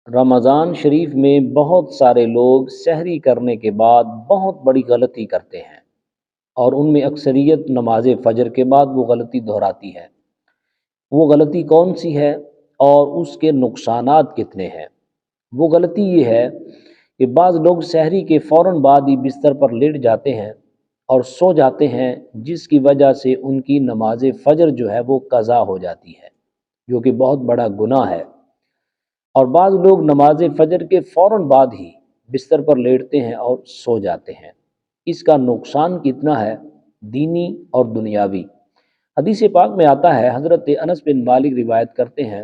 رمضان شریف میں بہت سارے لوگ سحری کرنے کے بعد بہت بڑی غلطی کرتے ہیں، اور ان میں اکثریت نماز فجر کے بعد وہ غلطی دہراتی ہے۔ وہ غلطی کون سی ہے اور اس کے نقصانات کتنے ہیں؟ وہ غلطی یہ ہے کہ بعض لوگ سحری کے فوراً بعد ہی بستر پر لیٹ جاتے ہیں اور سو جاتے ہیں، جس کی وجہ سے ان کی نماز فجر جو ہے وہ قضا ہو جاتی ہے، جو کہ بہت بڑا گناہ ہے۔ اور بعض لوگ نماز فجر کے فوراً بعد ہی بستر پر لیٹتے ہیں اور سو جاتے ہیں۔ اس کا نقصان کتنا ہے، دینی اور دنیاوی؟ حدیث پاک میں آتا ہے، حضرت انس بن مالک روایت کرتے ہیں،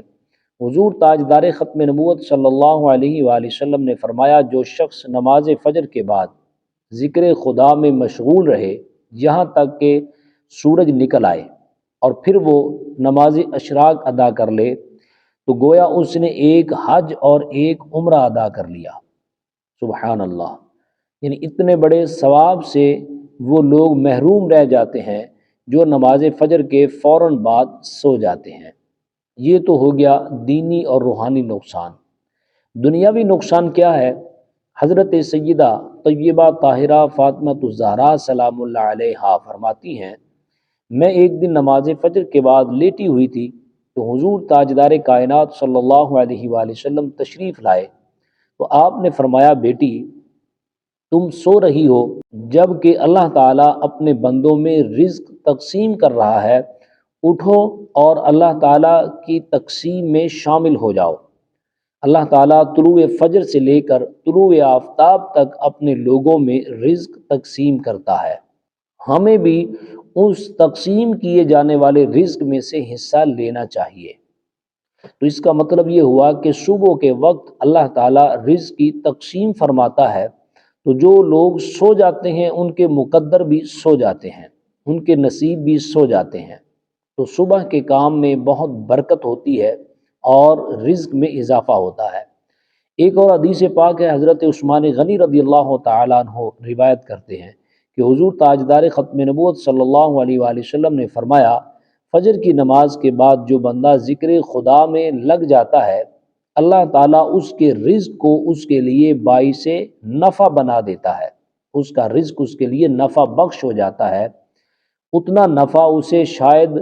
حضور تاجدار ختم نبوت صلی اللہ علیہ وآلہ وسلم نے فرمایا، جو شخص نماز فجر کے بعد ذکر خدا میں مشغول رہے یہاں تک کہ سورج نکل آئے اور پھر وہ نماز اشراق ادا کر لے، تو گویا اس نے ایک حج اور ایک عمرہ ادا کر لیا۔ سبحان اللہ! یعنی اتنے بڑے ثواب سے وہ لوگ محروم رہ جاتے ہیں جو نماز فجر کے فوراً بعد سو جاتے ہیں۔ یہ تو ہو گیا دینی اور روحانی نقصان۔ دنیاوی نقصان کیا ہے؟ حضرت سیدہ طیبہ طاہرہ فاطمہ الزہرا سلام اللہ علیہا فرماتی ہیں، میں ایک دن نماز فجر کے بعد لیٹی ہوئی تھی تو حضور تاجدار کائنات صلی اللہ علیہ وآلہ وسلم تشریف لائے، تو آپ نے فرمایا، بیٹی تم سو رہی ہو جب کہ اللہ تعالیٰ اپنے بندوں میں رزق تقسیم کر رہا ہے، اٹھو اور اللہ تعالیٰ کی تقسیم میں شامل ہو جاؤ۔ اللہ تعالیٰ طلوع فجر سے لے کر طلوع آفتاب تک اپنے لوگوں میں رزق تقسیم کرتا ہے، ہمیں بھی اس تقسیم کیے جانے والے رزق میں سے حصہ لینا چاہیے۔ تو اس کا مطلب یہ ہوا کہ صبح کے وقت اللہ تعالیٰ رزق کی تقسیم فرماتا ہے، تو جو لوگ سو جاتے ہیں ان کے مقدر بھی سو جاتے ہیں، ان کے نصیب بھی سو جاتے ہیں۔ تو صبح کے کام میں بہت برکت ہوتی ہے اور رزق میں اضافہ ہوتا ہے۔ ایک اور حدیث پاک ہے، حضرت عثمان غنی رضی اللہ تعالیٰ عنہ روایت کرتے ہیں کہ حضور تاجدار ختم نبوت صلی اللہ علیہ وآلہ وسلم نے فرمایا، فجر کی نماز کے بعد جو بندہ ذکر خدا میں لگ جاتا ہے، اللہ تعالیٰ اس کے رزق کو اس کے لیے باعث نفع بنا دیتا ہے، اس کا رزق اس کے لیے نفع بخش ہو جاتا ہے۔ اتنا نفع اسے شاید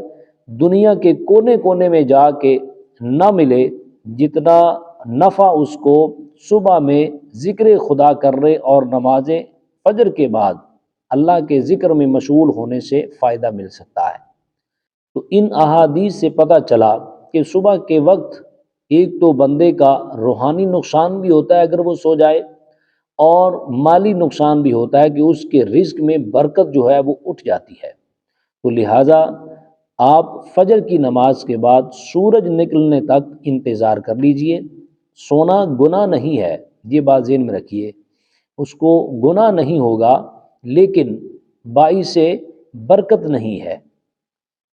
دنیا کے کونے کونے میں جا کے نہ ملے جتنا نفع اس کو صبح میں ذکر خدا کرنے اور نماز فجر کے بعد اللہ کے ذکر میں مشغول ہونے سے فائدہ مل سکتا ہے۔ تو ان احادیث سے پتہ چلا کہ صبح کے وقت ایک تو بندے کا روحانی نقصان بھی ہوتا ہے اگر وہ سو جائے، اور مالی نقصان بھی ہوتا ہے کہ اس کے رزق میں برکت جو ہے وہ اٹھ جاتی ہے۔ تو لہٰذا آپ فجر کی نماز کے بعد سورج نکلنے تک انتظار کر لیجئے۔ سونا گناہ نہیں ہے، یہ بات ذہن میں رکھیے، اس کو گناہ نہیں ہوگا، لیکن باعث برکت نہیں ہے۔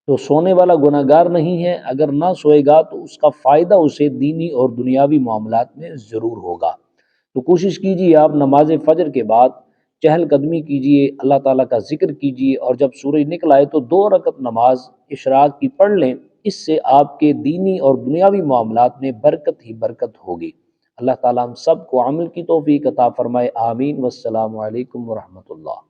تو سونے والا گناہ گار نہیں ہے، اگر نہ سوئے گا تو اس کا فائدہ اسے دینی اور دنیاوی معاملات میں ضرور ہوگا۔ تو کوشش کیجیے آپ نماز فجر کے بعد چہل قدمی کیجیے، اللہ تعالیٰ کا ذکر کیجیے، اور جب سورج نکل آئے تو 2 رکعت نماز اشراق کی پڑھ لیں، اس سے آپ کے دینی اور دنیاوی معاملات میں برکت ہی برکت ہوگی۔ اللہ تعالیٰ ہم سب کو عمل کی توفیق عطا فرمائے، آمین۔ والسلام علیکم ورحمۃ اللہ۔